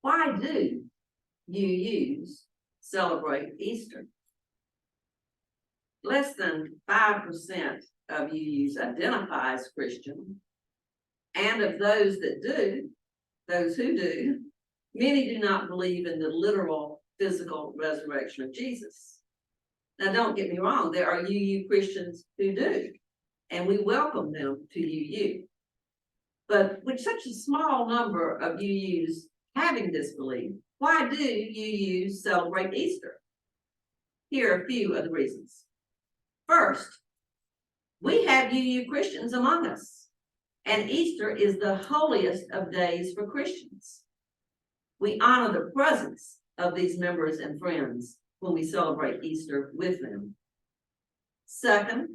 Why do UUs celebrate Easter? Less than 5% of UUs identify as Christian, and of those that do, those who do, many do not believe in the literal physical resurrection of Jesus. Now, don't get me wrong, there are UU Christians who do, and we welcome them to UU. But with such a small number of UUs having this belief, why do UUs celebrate Easter? Here are a few of the reasons. First, we have UU Christians among us, and Easter is the holiest of days for Christians. We honor the presence of these members and friends when we celebrate Easter with them. Second,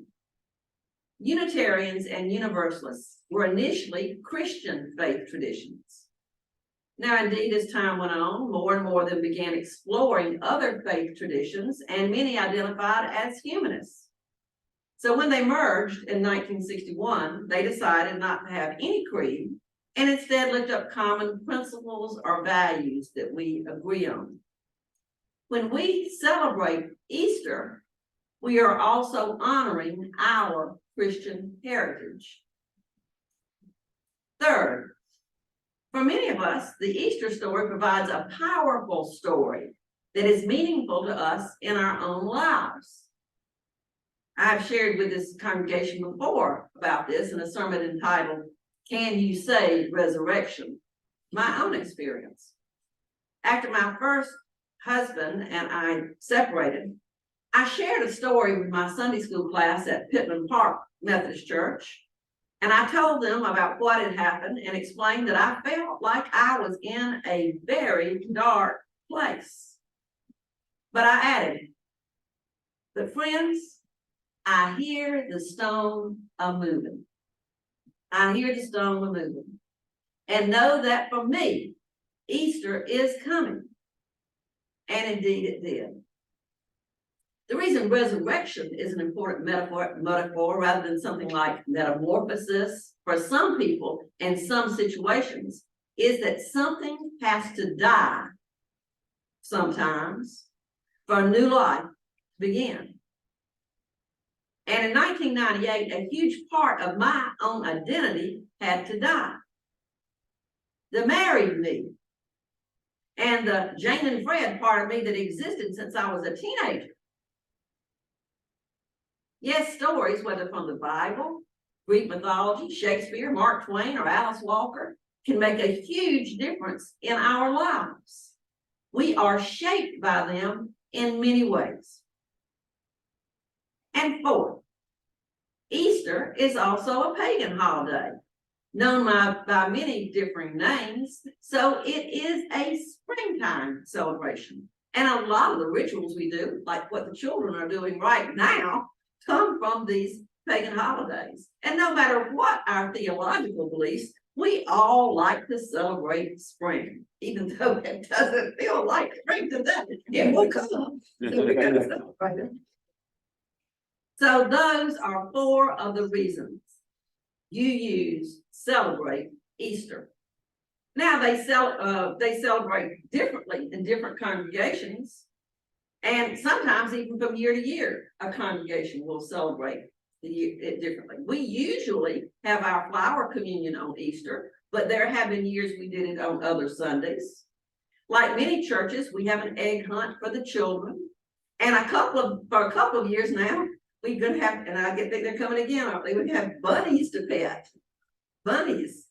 Unitarians and Universalists were initially Christian faith traditions. Now, indeed, as time went on, more and more of them began exploring other faith traditions, and many identified as humanists. So when they merged in 1961, they decided not to have any creed and instead looked up common principles or values that we agree on. When we celebrate Easter, we are also honoring our Christian heritage. Third, for many of us, the Easter story provides a powerful story that is meaningful to us in our own lives. I've shared with this congregation before about this in a sermon entitled, "Can You Say Resurrection?" My own experience. After my first husband and I separated, I shared a story with my Sunday school class at Pittman Park Methodist Church, and I told them about what had happened and explained that I felt like I was in a very dark place. But I added, "But friends, I hear the stone a-moving. I hear the stone a-moving. And know that for me, Easter is coming." And indeed it did. The reason resurrection is an important metaphor rather than something like metamorphosis for some people in some situations is that something has to die sometimes for a new life to begin. And in 1998, a huge part of my own identity had to die. The married me and the Jane and Fred part of me that existed since I was a teenager. Yes, stories, whether from the Bible, Greek mythology, Shakespeare, Mark Twain, or Alice Walker, can make a huge difference in our lives. We are shaped by them in many ways. And fourth, Easter is also a pagan holiday, known by many differing names, so it is a springtime celebration. And a lot of the rituals we do, like what the children are doing right now, come from these pagan holidays. And no matter what our theological beliefs, we all like to celebrate spring, even though it doesn't feel like spring today. It will come. So we're going to celebrate it. So those are four of the reasons UUs celebrate Easter. Now they celebrate differently in different congregations, and sometimes even from year to year, a congregation will celebrate it differently. We usually have our flower communion on Easter, but there have been years we did it on other Sundays. Like many churches, we have an egg hunt for the children, and for a couple of years now, we're going to have, and I think they're coming again, aren't they? We have bunnies to pet. Bunnies.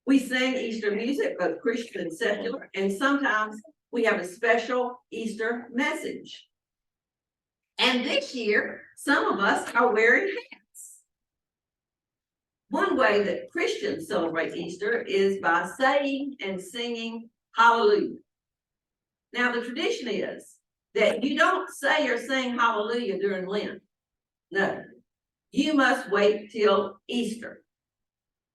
We sing Easter music, both Christian and secular, and sometimes we have a special Easter message. And this year, some of us are wearing hats. One way that Christians celebrate Easter is by saying and singing hallelujah. Now, the tradition is that you don't say or sing hallelujah during Lent. No, you must wait till Easter.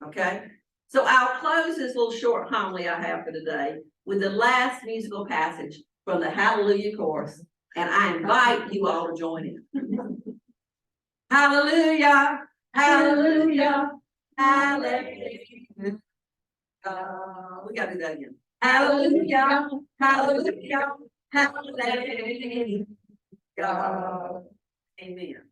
Okay, so I'll close this little short homily I have for today with the last musical passage from the Hallelujah chorus, and I invite you all to join in. Hallelujah, hallelujah, hallelujah. We gotta do that again. Hallelujah, hallelujah, hallelujah. Amen.